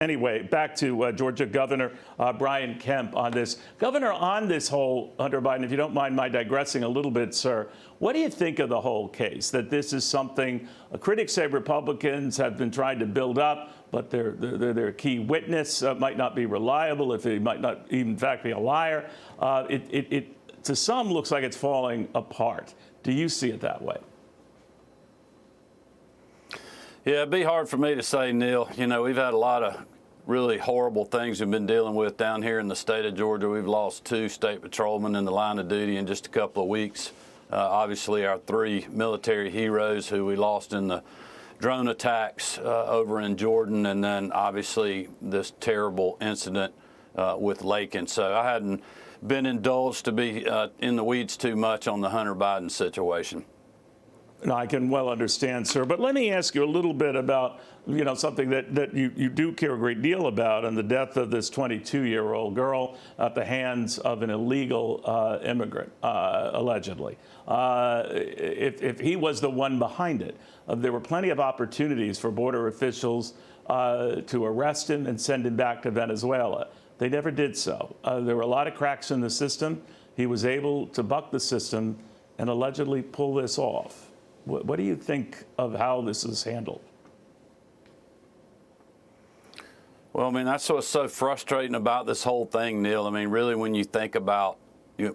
Anyway, back to Georgia Governor Brian Kemp on this. Governor, on this whole Hunter Biden, if you don't mind my digressing a little bit, sir, what do you think of the whole case? That this is something critics say Republicans have been trying to build up, but their key witness might not be reliable, if he might not even in fact be a liar. It to some looks like it's falling apart. Do you see it that way? Yeah, it'd be hard for me to say, Neil. You know, we've had a lot of really horrible things we've been dealing with down here in the state of Georgia. We've lost 2 state patrolmen in the line of duty in just a couple of weeks. Obviously, our 3 military heroes who we lost in the drone attacks over in Jordan, and then obviously this terrible incident with Laken. So I hadn't been indulged to be in the weeds too much on the Hunter Biden situation. No, I can well understand, sir. But let me ask you a little bit about, you know, something that you do care a great deal about, and the death of this 22-year-old girl at the hands of an illegal immigrant, allegedly. If he was the one behind it, there were plenty of opportunities for border officials to arrest him and send him back to Venezuela. They never did so. There were a lot of cracks in the system. He was able to buck the system and allegedly pull this off. What do you think of how this is handled? Well, I mean, that's what's so frustrating about this whole thing, Neil. I mean, really, when you think about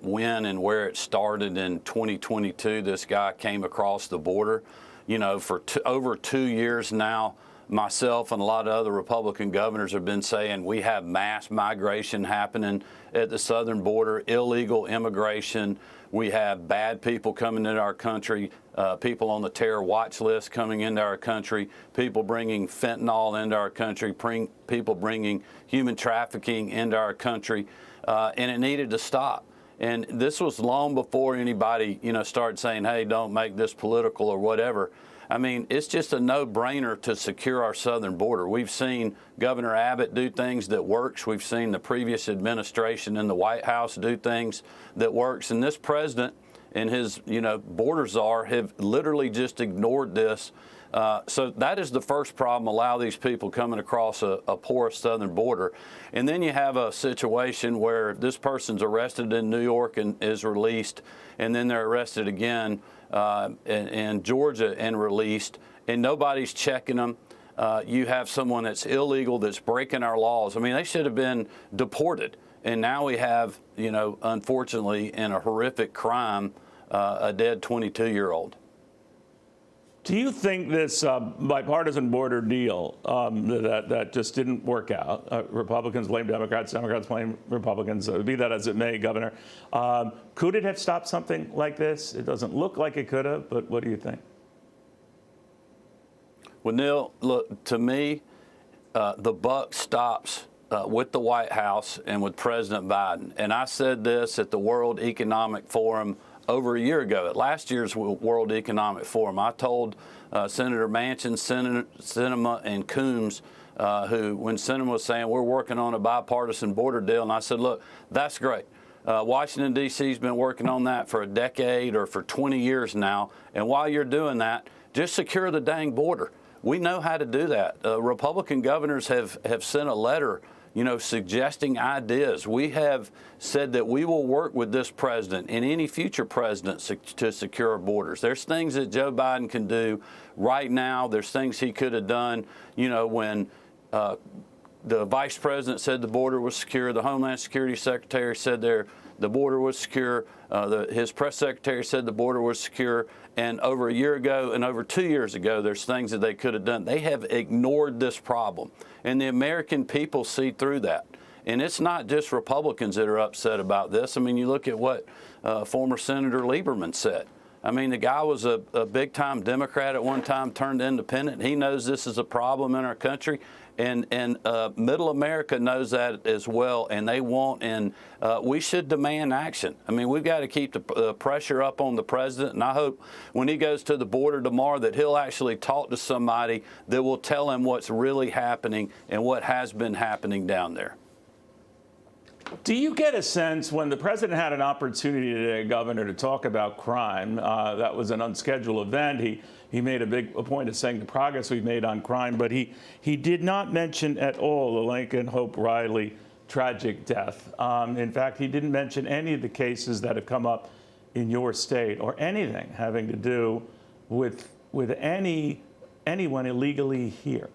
when and where it started in 2022, this guy came across the border. You know, for over 2 years now, myself and a lot of other Republican governors have been saying we have mass migration happening at the southern border, illegal immigration. We have bad people coming into our country, people on the terror watch list coming into our country, people bringing fentanyl into our country, people bringing human trafficking into our country, and it needed to stop. And this was long before anybody, you know, started saying, hey, don't make this political or whatever. I mean, it's just a no-brainer to secure our southern border. We've seen Governor Abbott do things that works. We've seen the previous administration in the White House do things that works. And this president and his, you know, border czar have literally just ignored this. So that is the first problem, allow these people coming across a porous southern border. And then you have a situation where this person's arrested in New York and is released, and then they're arrested again in Georgia and released, and nobody's checking them. You have someone that's illegal, that's breaking our laws. I mean, they should have been deported. And now we have, you know, unfortunately, in a horrific crime, a dead 22-year-old. Do you think this bipartisan border deal that just didn't work out, Republicans blame Democrats, Democrats blame Republicans, be that as it may, Governor, could it have stopped something like this? It doesn't look like it could have, but what do you think? Well, Neil, look, to me, the buck stops with the White House and with President Biden. And I said this at the World Economic Forum over a year ago, at last year's World Economic Forum. I told Senator Manchin, Sinema, and Coombs, who, when Sinema was saying we're working on a bipartisan border deal, and I said, look, that's great. Washington, D.C. has been working on that for a decade or for 20 years now, and while you're doing that, just secure the dang border. We know how to do that. Republican governors have sent a letter, you know, suggesting ideas. We have said that we will work with this president and any future presidents to secure our borders. There's things that Joe Biden can do right now. There's things he could have done, you know, when the vice president said the border was secure, the Homeland Security Secretary said the border was secure, his press secretary said the border was secure, and over a year ago and over 2 years ago, there's things that they could have done. They have ignored this problem, and the American people see through that. And it's not just Republicans that are upset about this. I mean, you look at what former Senator Lieberman said. I mean, the guy was a big-time Democrat at one time, turned independent. He knows this is a problem in our country, and Middle America knows that as well, and they want, and we should demand action. I mean, we've got to keep the pressure up on the president, and I hope when he goes to the border tomorrow that he'll actually talk to somebody that will tell him what's really happening and what has been happening down there. Do you get a sense when the president had an opportunity today, Governor, to talk about crime? That was an unscheduled event. He made a point of saying the progress we've made on crime, but he did not mention at all the Laken Riley tragic death. In fact, he didn't mention any of the cases that have come up in your state or anything having to do with anyone illegally here.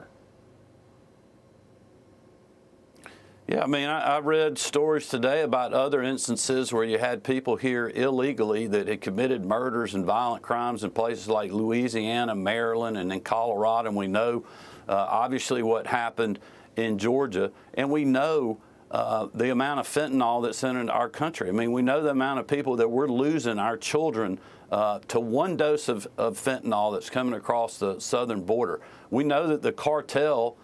Yeah, I mean, I read stories today about other instances where you had people here illegally that had committed murders and violent crimes in places like Louisiana, Maryland, and in Colorado. And we know, obviously, what happened in Georgia. And we know the amount of fentanyl that's in our country. I mean, we know the amount of people that we're losing our children to one dose of fentanyl that's coming across the southern border. We know that the cartel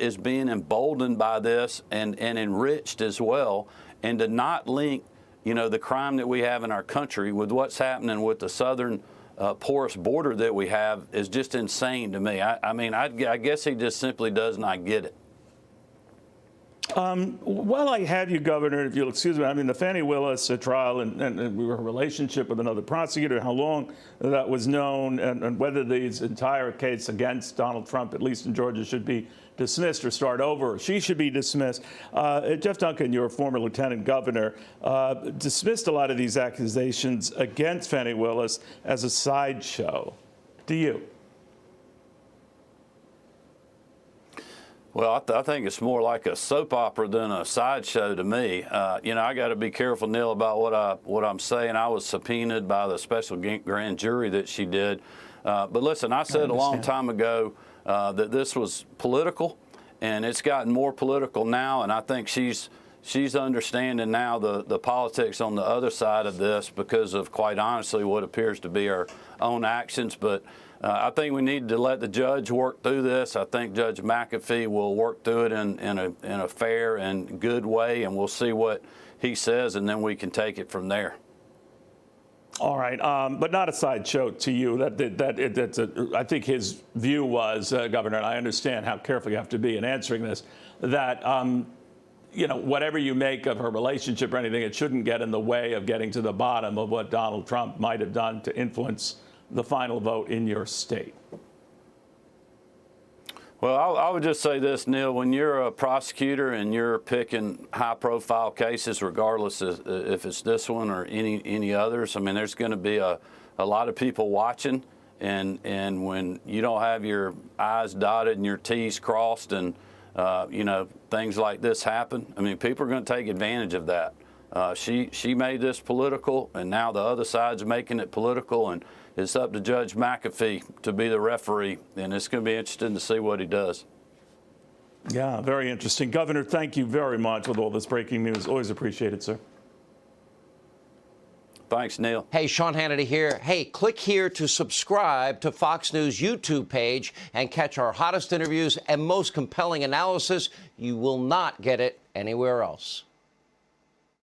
is being emboldened by this and enriched as well, and to not link, the crime that we have in our country with what's happening with the southern porous border that we have is just insane to me. I guess he just simply does not get it. While I have you, Governor, if you'll excuse me, I mean, the Fani Willis trial and her relationship with another prosecutor, how long that was known, and whether this entire case against Donald Trump, at least in Georgia, should be dismissed or start over, or she should be dismissed. Jeff Duncan, your former lieutenant governor, dismissed a lot of these accusations against Fani Willis as a sideshow. Do you? Well, I think it's more like a soap opera than a sideshow to me. I got to be careful, Neil, about what I'm saying. I was subpoenaed by the special grand jury that she did. But listen, I said a long time ago that this was political, and it's gotten more political now. And I think she's understanding now the politics on the other side of this because of, quite honestly, what appears to be our own actions. But I think we need to let the judge work through this. I think Judge McAfee will work through it in a fair and good way, and we'll see what he says, and then we can take it from there. All right, but not a sideshow to you. I think his view was, Governor, and I understand how careful you have to be in answering this, that whatever you make of her relationship or anything, it shouldn't get in the way of getting to the bottom of what Donald Trump might have done to influence the final vote in your state. Well, I would just say this, Neil. When you're a prosecutor and you're picking high-profile cases, regardless if it's this one or any others, I mean, there's going to be a lot of people watching, and when you don't have your I's dotted and your T's crossed, and things like this happen, I mean, people are going to take advantage of that. She made this political, and now the other side's making it political, and it's up to Judge McAfee to be the referee, and it's going to be interesting to see what he does. Yeah, very interesting. Governor, thank you very much with all this breaking news. Always appreciate it, sir. Thanks, Neil. Hey, Sean Hannity here. Hey, click here to subscribe to Fox News YouTube page and catch our hottest interviews and most compelling analysis. You will not get it anywhere else.